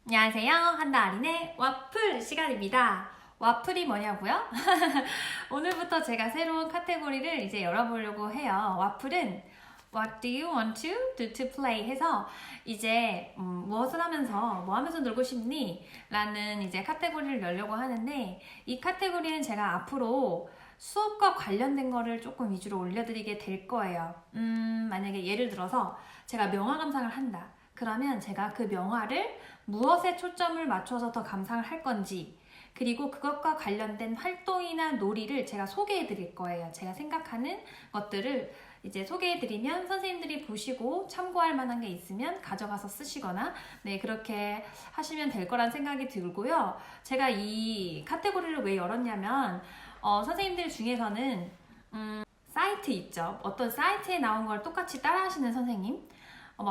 안녕하세요. 한나아린의 와플 시간입니다. 와플이 뭐냐고요? 오늘부터 제가 새로운 카테고리를 이제 열어보려고 해요. 와플은 What do you want to do to play? 해서 이제 무엇을 하면서 뭐 하면서 놀고 싶니? 라는 이제 카테고리를 열려고 하는데 이 카테고리는 제가 앞으로 수업과 관련된 거를 조금 위주로 올려드리게 될 거예요. 만약에 예를 들어서 제가 명화 감상을 한다. 그러면 제가 그 명화를 무엇에 초점을 맞춰서 더 감상을 할 건지, 그리고 그것과 관련된 활동이나 놀이를 제가 소개해 드릴 거예요. 제가 생각하는 것들을 이제 소개해 드리면 선생님들이 보시고 참고할 만한 게 있으면 가져가서 쓰시거나 그렇게 하시면 될 거란 생각이 들고요. 제가 이 카테고리를 왜 열었냐면 선생님들 중에서는 사이트 있죠. 어떤 사이트에 나온 걸 똑같이 따라 하시는 선생님,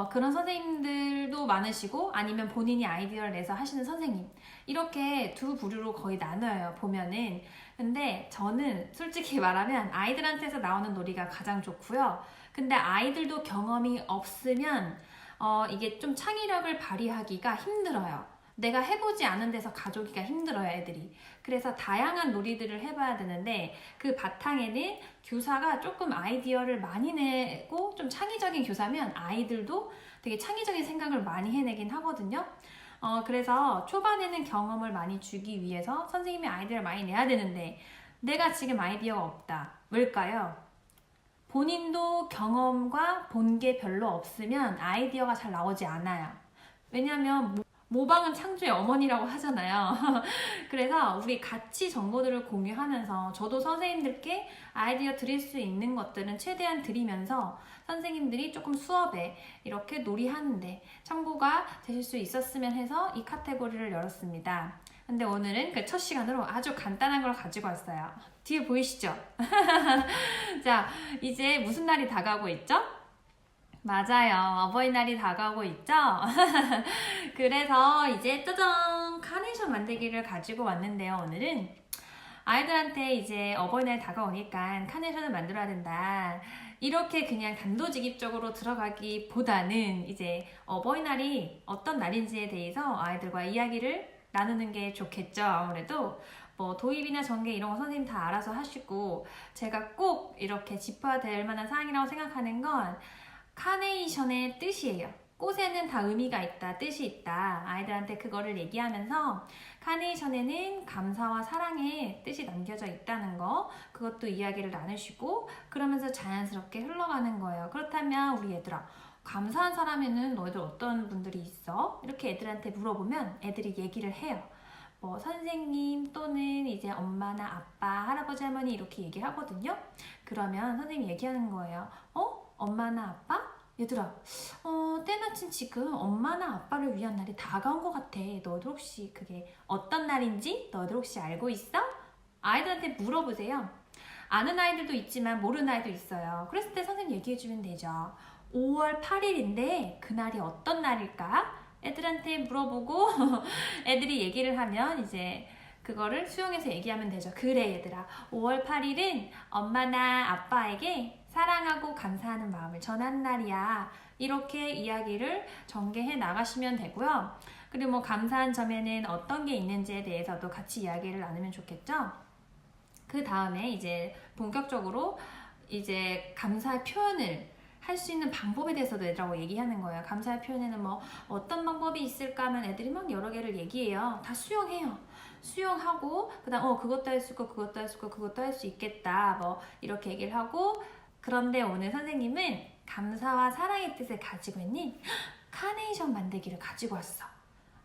그런 선생님들도 많으시고 아니면 본인이 아이디어를 내서 하시는 선생님, 이렇게 두 부류로 거의 나눠요 보면은. 근데 저는 솔직히 말하면 아이들한테서 나오는 놀이가 가장 좋고요. 근데 아이들도 경험이 없으면 이게 좀 창의력을 발휘하기가 힘들어요. 내가 해보지 않은 데서 가져오기가 힘들어요, 애들이. 그래서 다양한 놀이들을 해봐야 되는데 그 바탕에는 교사가 조금 아이디어를 많이 내고 좀 창의적인 교사면 아이들도 되게 창의적인 생각을 많이 해내긴 하거든요. 그래서 초반에는 경험을 많이 주기 위해서 선생님이 아이디어를 많이 내야 되는데 내가 지금 아이디어가 없다. 왜일까요? 본인도 경험과 본 게 별로 없으면 아이디어가 잘 나오지 않아요. 왜냐면 모방은 창조의 어머니라고 하잖아요. 그래서 우리 같이 정보들을 공유하면서 저도 선생님들께 아이디어 드릴 수 있는 것들은 최대한 드리면서 선생님들이 조금 수업에 이렇게 놀이하는데 참고가 되실 수 있었으면 해서 이 카테고리를 열었습니다. 근데 오늘은 그 첫 시간으로 아주 간단한 걸 가지고 왔어요. 뒤에 보이시죠? 자, 이제 무슨 날이 다가오고 있죠? 맞아요. 어버이날이 다가오고 있죠? 그래서 이제 짜잔! 카네이션 만들기를 가지고 왔는데요. 오늘은 아이들한테 이제 어버이날 다가오니까 카네이션을 만들어야 된다. 이렇게 그냥 단도직입적으로 들어가기보다는 이제 어버이날이 어떤 날인지에 대해서 아이들과 이야기를 나누는 게 좋겠죠. 아무래도 뭐 도입이나 전개 이런 거 선생님 다 알아서 하시고, 제가 꼭 이렇게 짚어야 될 만한 사항이라고 생각하는 건 카네이션의 뜻이에요. 꽃에는 다 의미가 있다, 뜻이 있다. 아이들한테 그거를 얘기하면서 카네이션에는 감사와 사랑의 뜻이 남겨져 있다는 거, 그것도 이야기를 나누시고 그러면서 자연스럽게 흘러가는 거예요. 그렇다면 우리 얘들아, 감사한 사람에는 너희들 어떤 분들이 있어? 이렇게 애들한테 물어보면 애들이 얘기를 해요. 뭐 선생님 또는 이제 엄마나 아빠, 할아버지, 할머니 이렇게 얘기하거든요. 그러면 선생님이 얘기하는 거예요. 엄마나 아빠? 얘들아, 때마침 지금 엄마나 아빠를 위한 날이 다가온 것 같아. 너희들 혹시 그게 어떤 날인지 너희들 혹시 알고 있어? 아이들한테 물어보세요. 아는 아이들도 있지만 모르는 아이도 있어요. 그랬을 때 선생님 얘기해주면 되죠. 5월 8일인데 그날이 어떤 날일까? 애들한테 물어보고 애들이 얘기를 하면 이제 그거를 수용해서 얘기하면 되죠. 그래 얘들아, 5월 8일은 엄마나 아빠에게 사랑하고 감사하는 마음을 전하는 날이야. 이렇게 이야기를 전개해 나가시면 되고요. 그리고 뭐 감사한 점에는 어떤 게 있는지에 대해서도 같이 이야기를 나누면 좋겠죠. 그 다음에 이제 본격적으로 이제 감사의 표현을 할 수 있는 방법에 대해서도 애들하고 얘기하는 거예요. 감사의 표현에는 뭐 어떤 방법이 있을까 하면 애들이 막 여러 개를 얘기해요. 다 수용해요. 수용하고 그다음 그것도 할 수 있고 그것도 할 수 있고 그것도 할 수 있겠다. 뭐 이렇게 얘기를 하고, 그런데 오늘 선생님은 감사와 사랑의 뜻을 가지고 있는 카네이션 만들기를 가지고 왔어.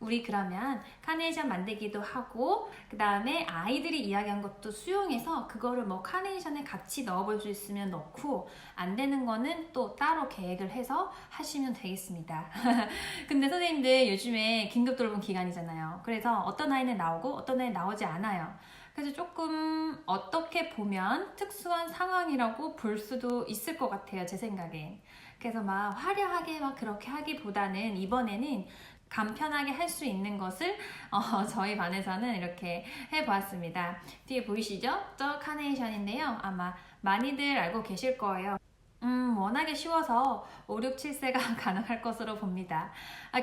우리 그러면 카네이션 만들기도 하고 그 다음에 아이들이 이야기한 것도 수용해서 그거를 뭐 카네이션에 같이 넣어볼 수 있으면 넣고, 안 되는 거는 또 따로 계획을 해서 하시면 되겠습니다. 근데 선생님들 요즘에 긴급 돌봄 기간이잖아요. 그래서 어떤 아이는 나오고 어떤 아이는 나오지 않아요. 그래서 조금 어떻게 보면 특수한 상황이라고 볼 수도 있을 것 같아요, 제 생각엔. 그래서 막 화려하게 막 그렇게 하기보다는 이번에는 간편하게 할 수 있는 것을 저희 반에서는 이렇게 해보았습니다. 뒤에 보이시죠? 저 카네이션인데요. 아마 많이들 알고 계실 거예요. 워낙에 쉬워서 5, 6, 7세가 가능할 것으로 봅니다.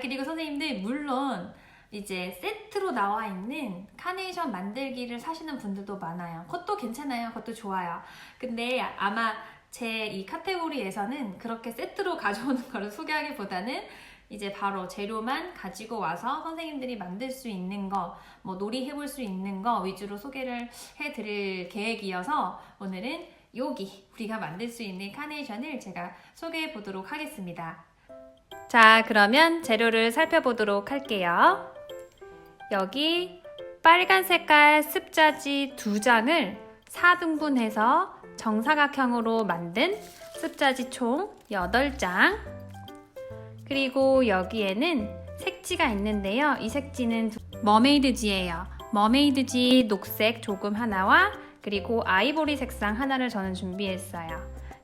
그리고 선생님들 물론 이제 세트로 나와 있는 카네이션 만들기를 사시는 분들도 많아요. 그것도 괜찮아요. 그것도 좋아요. 근데 아마 제 이 카테고리에서는 그렇게 세트로 가져오는 걸 소개하기보다는 이제 바로 재료만 가지고 와서 선생님들이 만들 수 있는 거, 뭐 놀이 해볼 수 있는 거 위주로 소개를 해드릴 계획이어서 오늘은 여기 우리가 만들 수 있는 카네이션을 제가 소개해 보도록 하겠습니다. 자, 그러면 재료를 살펴보도록 할게요. 여기 빨간 색깔 습자지 2장을 4등분해서 정사각형으로 만든 습자지 총 8장, 그리고 여기에는 색지가 있는데요. 이 색지는 머메이드지예요. 머메이드지 녹색 조금 하나와 그리고 아이보리 색상 하나를 저는 준비했어요.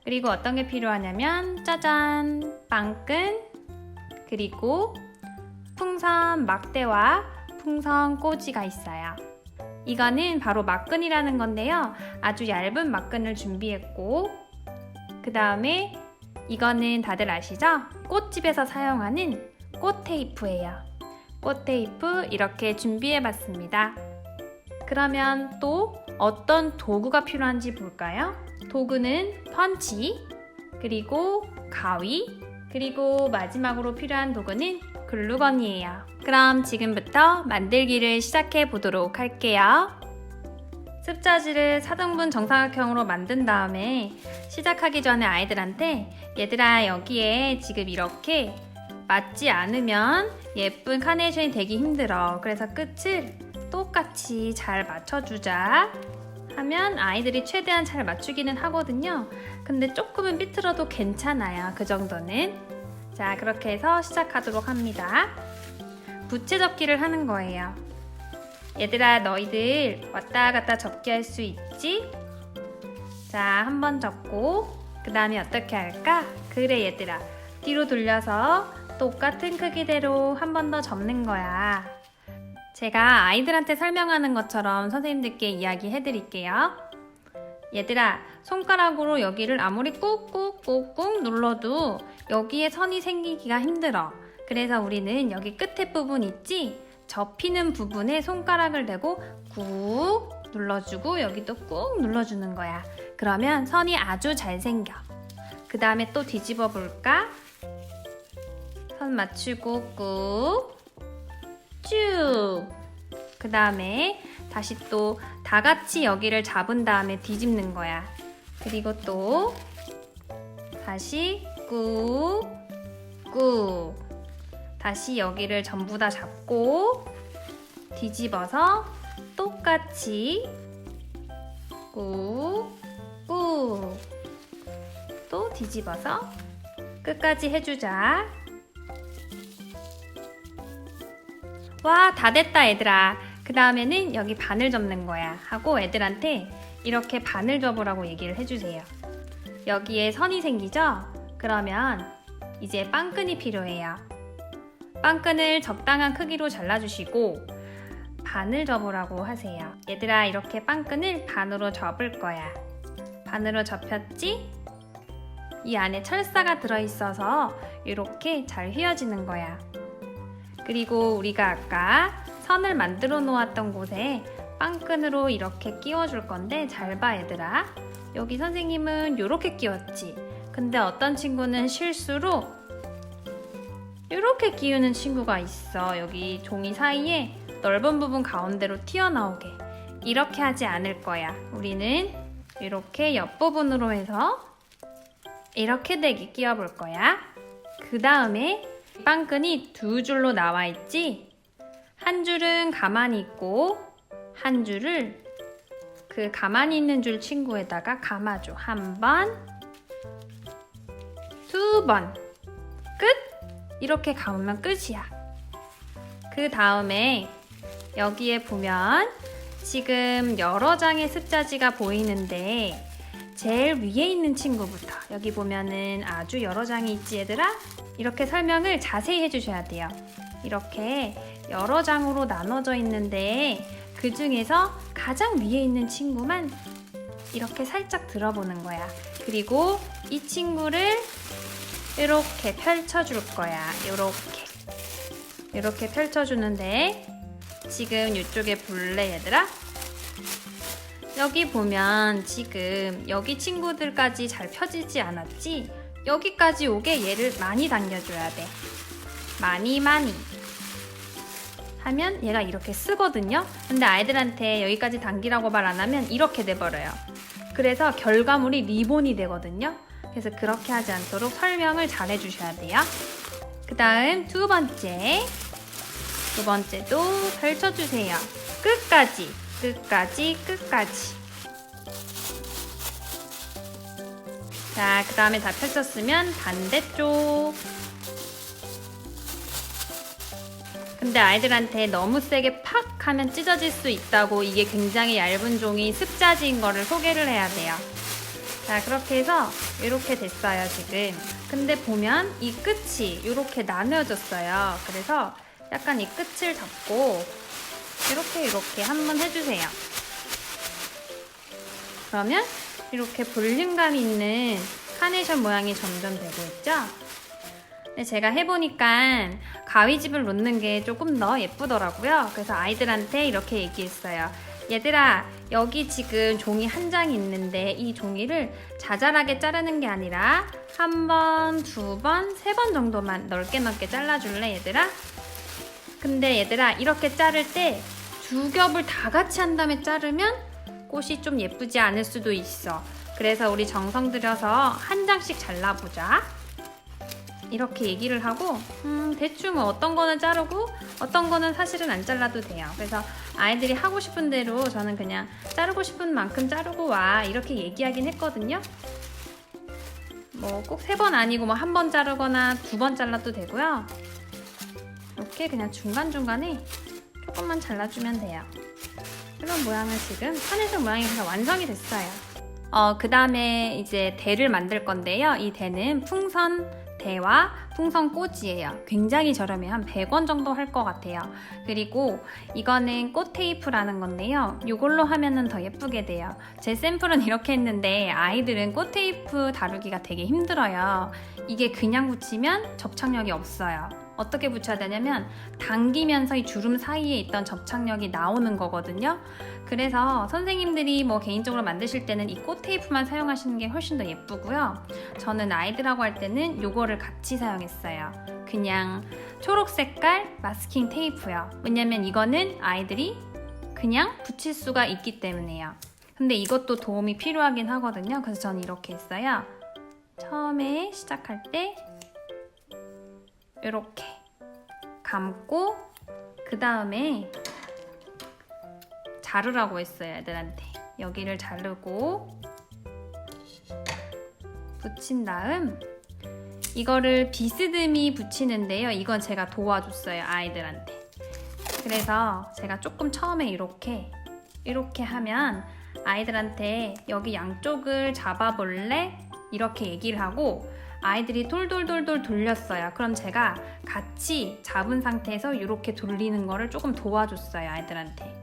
그리고 어떤 게 필요하냐면 짜잔! 빵끈, 그리고 풍선 막대와 풍선 꽂이가 있어요. 이거는 바로 막끈이라는 건데요. 아주 얇은 막끈을 준비했고, 그 다음에 이거는 다들 아시죠? 꽃집에서 사용하는 꽃 테이프예요. 꽃 테이프 이렇게 준비해봤습니다. 그러면 또 어떤 도구가 필요한지 볼까요? 도구는 펀치, 그리고 가위, 그리고 마지막으로 필요한 도구는 글루건이에요. 그럼 지금부터 만들기를 시작해 보도록 할게요. 습자지를 4등분 정사각형으로 만든 다음에 시작하기 전에 아이들한테 얘들아, 여기에 지금 이렇게 맞지 않으면 예쁜 카네이션이 되기 힘들어. 그래서 끝을 똑같이 잘 맞춰주자 하면 아이들이 최대한 잘 맞추기는 하거든요. 근데 조금은 삐뚤어도 괜찮아요. 그 정도는. 자, 그렇게 해서 시작하도록 합니다. 부채 접기를 하는 거예요. 얘들아, 너희들 왔다 갔다 접기 할 수 있지? 자, 한 번 접고 그 다음에 어떻게 할까? 그래 얘들아, 뒤로 돌려서 똑같은 크기대로 한 번 더 접는 거야. 제가 아이들한테 설명하는 것처럼 선생님들께 이야기해 드릴게요. 얘들아, 손가락으로 여기를 아무리 꾹꾹꾹꾹 눌러도 여기에 선이 생기기가 힘들어. 그래서 우리는 여기 끝에 부분 있지? 접히는 부분에 손가락을 대고 꾹 눌러주고 여기도 꾹 눌러주는 거야. 그러면 선이 아주 잘 생겨. 그 다음에 또 뒤집어 볼까? 선 맞추고 꾹 쭉. 그 다음에 다시 또 다 같이 여기를 잡은 다음에 뒤집는 거야. 그리고 또 다시 꾹 꾹. 다시 여기를 전부 다 잡고 뒤집어서 똑같이 꾹 꾹. 또 뒤집어서 끝까지 해주자. 와, 다 됐다 얘들아. 그 다음에는 여기 바늘 접는 거야 하고 애들한테 이렇게 바늘 접으라고 얘기를 해주세요. 여기에 선이 생기죠? 그러면 이제 빵끈이 필요해요. 빵끈을 적당한 크기로 잘라주시고 바늘 접으라고 하세요. 얘들아, 이렇게 빵끈을 반으로 접을 거야. 반으로 접혔지? 이 안에 철사가 들어있어서 이렇게 잘 휘어지는 거야. 그리고 우리가 아까 선을 만들어 놓았던 곳에 빵끈으로 이렇게 끼워줄 건데 잘 봐 얘들아. 여기 선생님은 이렇게 끼웠지. 근데 어떤 친구는 실수로 이렇게 끼우는 친구가 있어. 여기 종이 사이에 넓은 부분 가운데로 튀어나오게. 이렇게 하지 않을 거야. 우리는 이렇게 옆부분으로 해서 이렇게 되게 끼워볼 거야. 그 다음에 빵끈이 2줄로 나와 있지? 한 줄은 가만히 있고 한 줄을 그 가만히 있는 줄 친구에다가 감아줘. 1번, 2번. 끝! 이렇게 감으면 끝이야. 그 다음에 여기에 보면 지금 여러 장의 습자지가 보이는데 제일 위에 있는 친구부터 여기 보면은 아주 여러 장이 있지 얘들아? 이렇게 설명을 자세히 해주셔야 돼요. 이렇게 여러 장으로 나눠져 있는데 그 중에서 가장 위에 있는 친구만 이렇게 살짝 들어보는 거야. 그리고 이 친구를 이렇게 펼쳐줄 거야. 이렇게. 이렇게 펼쳐주는데 지금 이쪽에 볼래 얘들아? 여기 보면 지금 여기 친구들까지 잘 펴지지 않았지? 여기까지 오게 얘를 많이 당겨줘야 돼. 많이 하면 얘가 이렇게 쓰거든요. 근데 아이들한테 여기까지 당기라고 말 안 하면 이렇게 돼버려요. 그래서 결과물이 리본이 되거든요. 그래서 그렇게 하지 않도록 설명을 잘 해주셔야 돼요. 그 다음 두 번째도 펼쳐주세요. 끝까지. 자, 그 다음에 다 펼쳤으면 반대쪽. 근데 아이들한테 너무 세게 팍 하면 찢어질 수 있다고 이게 굉장히 얇은 종이 습자지인 거를 소개를 해야 돼요. 자, 그렇게 해서 이렇게 됐어요, 지금. 근데 보면 이 끝이 이렇게 나누어졌어요. 그래서 약간 이 끝을 잡고 이렇게 한번 해주세요. 그러면 이렇게 볼륨감 있는 카네이션 모양이 점점 되고 있죠? 근데 제가 해보니까 가위집을 놓는 게 조금 더 예쁘더라고요. 그래서 아이들한테 이렇게 얘기했어요. 얘들아, 여기 지금 종이 한 장이 있는데 이 종이를 자잘하게 자르는 게 아니라 한 번, 두 번, 세 번 정도만 넓게 잘라줄래, 얘들아? 근데 얘들아, 이렇게 자를 때 두 겹을 다 같이 한 다음에 자르면 꽃이 좀 예쁘지 않을 수도 있어. 그래서 우리 정성 들여서 한 장씩 잘라보자. 이렇게 얘기를 하고 대충 어떤 거는 자르고 어떤 거는 사실은 안 잘라도 돼요. 그래서 아이들이 하고 싶은 대로 저는 그냥 자르고 싶은 만큼 자르고 와 이렇게 얘기하긴 했거든요. 뭐 꼭 3번 아니고 뭐 한 번 자르거나 2번 잘라도 되고요. 이렇게 그냥 중간중간에 조금만 잘라주면 돼요. 이런 모양은 지금 카네이션 모양이 그냥 완성이 됐어요. 그 다음에 이제 대를 만들 건데요. 이 대는 풍선 대와 풍선 꽂이에요. 굉장히 저렴해요. 한 100원 정도 할 것 같아요. 그리고 이거는 꽃 테이프라는 건데요. 이걸로 하면은 더 예쁘게 돼요. 제 샘플은 이렇게 했는데 아이들은 꽃 테이프 다루기가 되게 힘들어요. 이게 그냥 붙이면 접착력이 없어요. 어떻게 붙여야 되냐면 당기면서 이 주름 사이에 있던 접착력이 나오는 거거든요. 그래서 선생님들이 뭐 개인적으로 만드실 때는 이 꽃 테이프만 사용하시는 게 훨씬 더 예쁘고요. 저는 아이들하고 할 때는 요거를 같이 사용했어요. 그냥 초록 색깔 마스킹 테이프요. 왜냐면 이거는 아이들이 그냥 붙일 수가 있기 때문에요. 근데 이것도 도움이 필요하긴 하거든요. 그래서 저는 이렇게 했어요. 처음에 시작할 때 이렇게 감고 그 다음에 자르라고 했어요, 애들한테. 여기를 자르고 붙인 다음 이거를 비스듬히 붙이는데요. 이건 제가 도와줬어요, 아이들한테. 그래서 제가 조금 처음에 이렇게 하면 아이들한테 여기 양쪽을 잡아볼래? 이렇게 얘기를 하고 아이들이 돌돌돌돌 돌렸어요. 그럼 제가 같이 잡은 상태에서 이렇게 돌리는 거를 조금 도와줬어요, 아이들한테.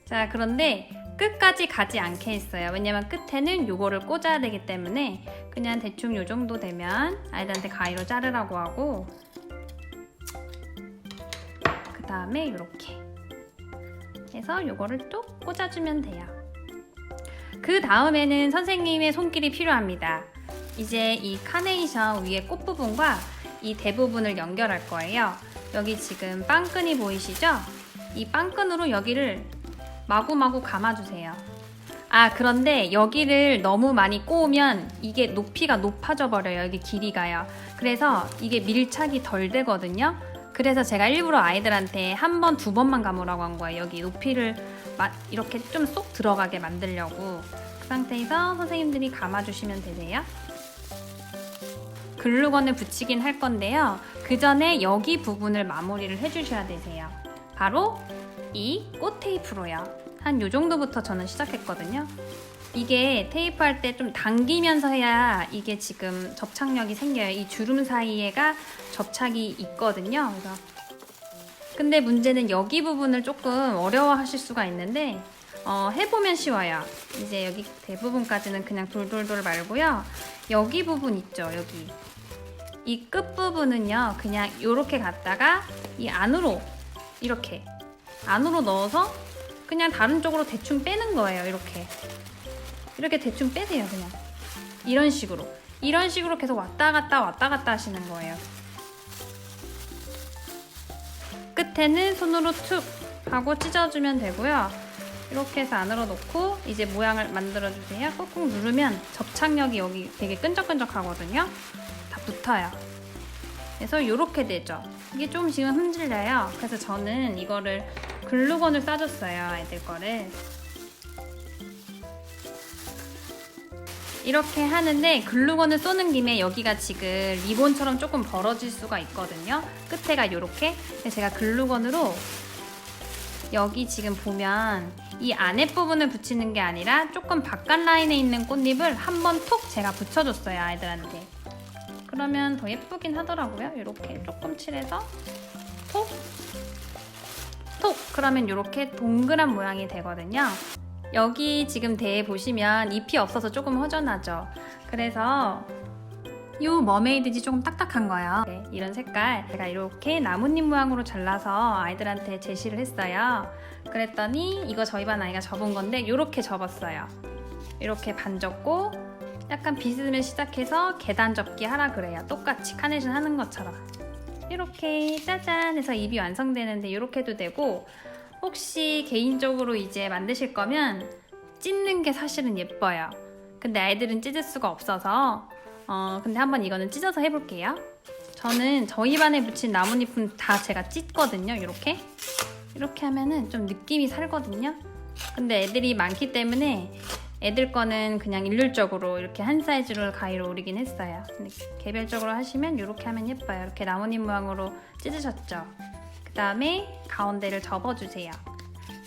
자, 그런데 끝까지 가지 않게 했어요. 왜냐면 끝에는 요거를 꽂아야 되기 때문에 그냥 대충 요 정도 되면 아이들한테 가위로 자르라고 하고 그 다음에 이렇게 해서 요거를 뚝 꽂아주면 돼요. 그 다음에는 선생님의 손길이 필요합니다. 이제 이 카네이션 위에 꽃 부분과 이 대부분을 연결할 거예요. 여기 지금 빵끈이 보이시죠? 이 빵끈으로 여기를 마구마구 감아주세요. 그런데 여기를 너무 많이 꼬우면 이게 높이가 높아져 버려요. 여기 길이가요. 그래서 이게 밀착이 덜 되거든요. 그래서 제가 일부러 아이들한테 한 번, 2번만 감으라고 한 거예요. 여기 높이를 이렇게 좀 쏙 들어가게 만들려고. 그 상태에서 선생님들이 감아주시면 되세요. 글루건을 붙이긴 할 건데요. 그 전에 여기 부분을 마무리를 해주셔야 되세요. 바로 이 꽃 테이프로요. 한 요 정도부터 저는 시작했거든요. 이게 테이프 할 때 좀 당기면서 해야 이게 지금 접착력이 생겨요. 이 주름 사이에가 접착이 있거든요. 그래서 근데 문제는 여기 부분을 조금 어려워하실 수가 있는데 해보면 쉬워요. 이제 여기 대부분까지는 그냥 돌돌돌 말고요. 여기 부분 있죠, 여기. 이 끝부분은요 그냥 이렇게 갖다가 이 안으로 이렇게 안으로 넣어서 그냥 다른 쪽으로 대충 빼는 거예요. 이렇게 대충 빼세요. 그냥 이런 식으로 계속 왔다 갔다 하시는 거예요. 끝에는 손으로 툭 하고 찢어주면 되고요. 이렇게 해서 안으로 넣고 이제 모양을 만들어 주세요. 꾹꾹 누르면 접착력이 여기 되게 끈적끈적하거든요. 다 붙어요. 그래서 이렇게 되죠. 이게 좀 지금 흠질려요. 그래서 저는 이거를 글루건을 싸줬어요. 애들 거를. 이렇게 하는데 글루건을 쏘는 김에 여기가 지금 리본처럼 조금 벌어질 수가 있거든요. 끝에가 이렇게. 제가 글루건으로 여기 지금 보면 이 안에 부분을 붙이는 게 아니라 조금 바깥 라인에 있는 꽃잎을 한번 톡 제가 붙여줬어요. 아이들한테. 그러면 더 예쁘긴 하더라고요. 이렇게 조금 칠해서 톡! 톡! 그러면 이렇게 동그란 모양이 되거든요. 여기 지금 대에 보시면 잎이 없어서 조금 허전하죠. 그래서 이 머메이드지 조금 딱딱한 거예요. 네, 이런 색깔 제가 이렇게 나뭇잎 모양으로 잘라서 아이들한테 제시를 했어요. 그랬더니 이거 저희 반 아이가 접은 건데 이렇게 접었어요. 이렇게 반 접고 약간 비스듬히 시작해서 계단 접기 하라 그래요. 똑같이 카네이션 하는 것처럼 이렇게 짜잔 해서 잎이 완성되는데 이렇게 해도 되고, 혹시 개인적으로 이제 만드실 거면 찢는 게 사실은 예뻐요. 근데 아이들은 찢을 수가 없어서 근데 한번 이거는 찢어서 해볼게요. 저는 저희 반에 붙인 나뭇잎은 다 제가 찢거든요. 이렇게 하면은 좀 느낌이 살거든요. 근데 애들이 많기 때문에 애들 거는 그냥 일률적으로 이렇게 한 사이즈로 가위로 오리긴 했어요. 근데 개별적으로 하시면 이렇게 하면 예뻐요. 이렇게 나뭇잎 모양으로 찢으셨죠? 그 다음에 가운데를 접어주세요.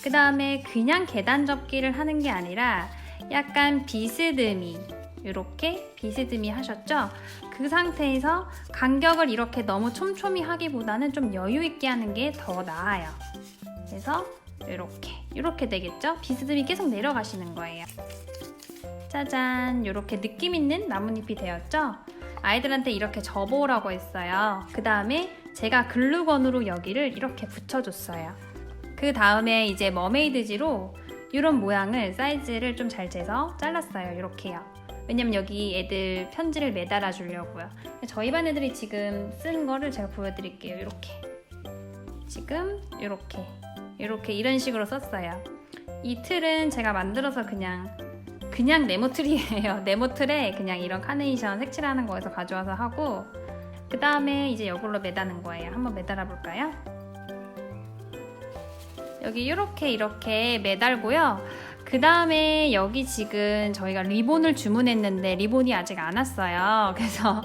그 다음에 그냥 계단 접기를 하는 게 아니라 약간 비스듬히 이렇게 비스듬히 하셨죠? 그 상태에서 간격을 이렇게 너무 촘촘히 하기보다는 좀 여유 있게 하는 게 더 나아요. 그래서 이렇게 되겠죠? 비스듬히 계속 내려가시는 거예요. 짜잔, 이렇게 느낌 있는 나뭇잎이 되었죠? 아이들한테 이렇게 접어오라고 했어요. 그 다음에 제가 글루건으로 여기를 이렇게 붙여줬어요. 그 다음에 이제 머메이드지로 이런 모양을 사이즈를 좀 잘 재서 잘랐어요. 이렇게요. 왜냐면 여기 애들 편지를 매달아 주려고요. 저희 반 애들이 지금 쓴 거를 제가 보여드릴게요. 이렇게 지금 이렇게 이런 식으로 썼어요. 이 틀은 제가 만들어서 그냥 네모틀이에요. 네모틀에 그냥 이런 카네이션 색칠하는 거에서 가져와서 하고, 그 다음에 이제 이걸로 매다는 거예요. 한번 매달아 볼까요? 여기 이렇게 매달고요. 그 다음에 여기 지금 저희가 리본을 주문했는데 리본이 아직 안 왔어요. 그래서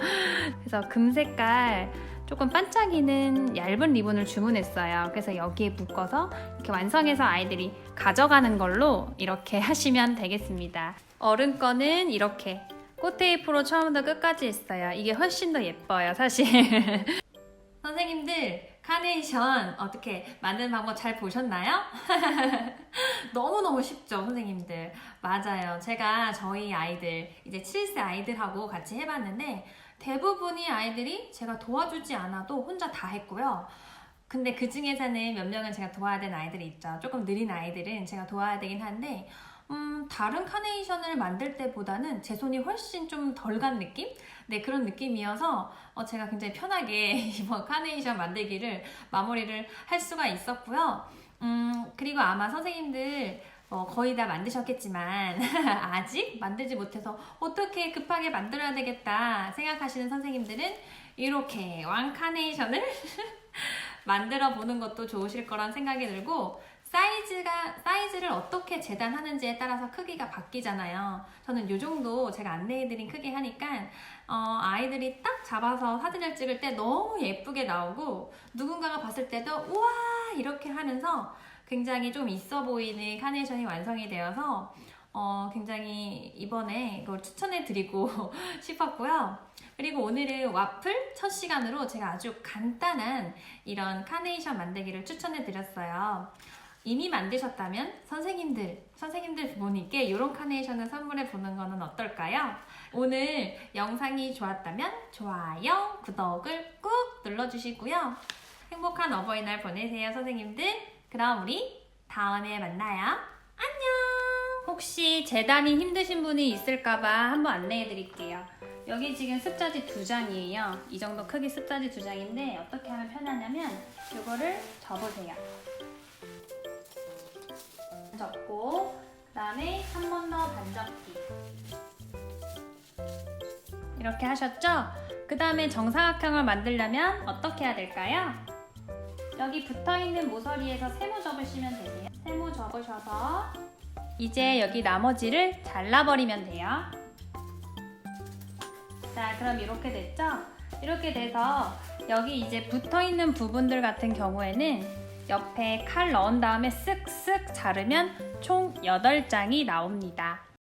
금 색깔 조금 반짝이는 얇은 리본을 주문했어요. 그래서 여기에 묶어서 이렇게 완성해서 아이들이 가져가는 걸로 이렇게 하시면 되겠습니다. 어른 거는 이렇게 꽃테이프로 처음부터 끝까지 했어요. 이게 훨씬 더 예뻐요, 사실. 선생님들, 카네이션 어떻게 만드는 방법 잘 보셨나요? 너무너무 쉽죠, 선생님들. 맞아요. 제가 저희 아이들, 이제 7세 아이들하고 같이 해봤는데 대부분이 아이들이 제가 도와주지 않아도 혼자 다 했고요. 근데 그 중에서는 몇 명은 제가 도와야 되는 아이들이 있죠. 조금 느린 아이들은 제가 도와야 되긴 한데 다른 카네이션을 만들 때보다는 제 손이 훨씬 좀 덜 간 느낌? 네, 그런 느낌이어서 제가 굉장히 편하게 이번 카네이션 만들기를 마무리를 할 수가 있었고요. 그리고 아마 선생님들 거의 다 만드셨겠지만 아직 만들지 못해서 어떻게 급하게 만들어야 되겠다 생각하시는 선생님들은 이렇게 왕 카네이션을 만들어 보는 것도 좋으실 거란 생각이 들고, 사이즈를 어떻게 재단하는지에 따라서 크기가 바뀌잖아요. 저는 이 정도 제가 안내해드린 크기 하니까 아이들이 딱 잡아서 사진을 찍을 때 너무 예쁘게 나오고, 누군가가 봤을 때도 우와 이렇게 하면서 굉장히 좀 있어 보이는 카네이션이 완성이 되어서 굉장히 이번에 이걸 추천해드리고 싶었고요. 그리고 오늘은 와플 첫 시간으로 제가 아주 간단한 이런 카네이션 만들기를 추천해드렸어요. 이미 만드셨다면 선생님들 부모님께 이런 카네이션을 선물해 보는 거는 어떨까요? 오늘 영상이 좋았다면 좋아요, 구독을 꾹 눌러주시고요. 행복한 어버이날 보내세요, 선생님들. 그럼 우리 다음에 만나요. 안녕! 혹시 재단이 힘드신 분이 있을까봐 한번 안내해 드릴게요. 여기 지금 습자지 2장이에요. 이 정도 크기 습자지 2장인데 어떻게 하면 편하냐면 이거를 접으세요. 접고 그 다음에 한 번 더 반접기 이렇게 하셨죠? 그 다음에 정사각형을 만들려면 어떻게 해야 될까요? 여기 붙어있는 모서리에서 세모 접으시면 되세요. 세모 접으셔서 이제 여기 나머지를 잘라버리면 돼요. 자, 그럼 이렇게 됐죠? 이렇게 돼서 여기 이제 붙어있는 부분들 같은 경우에는 옆에 칼 넣은 다음에 쓱쓱 자르면 총 8장이 나옵니다.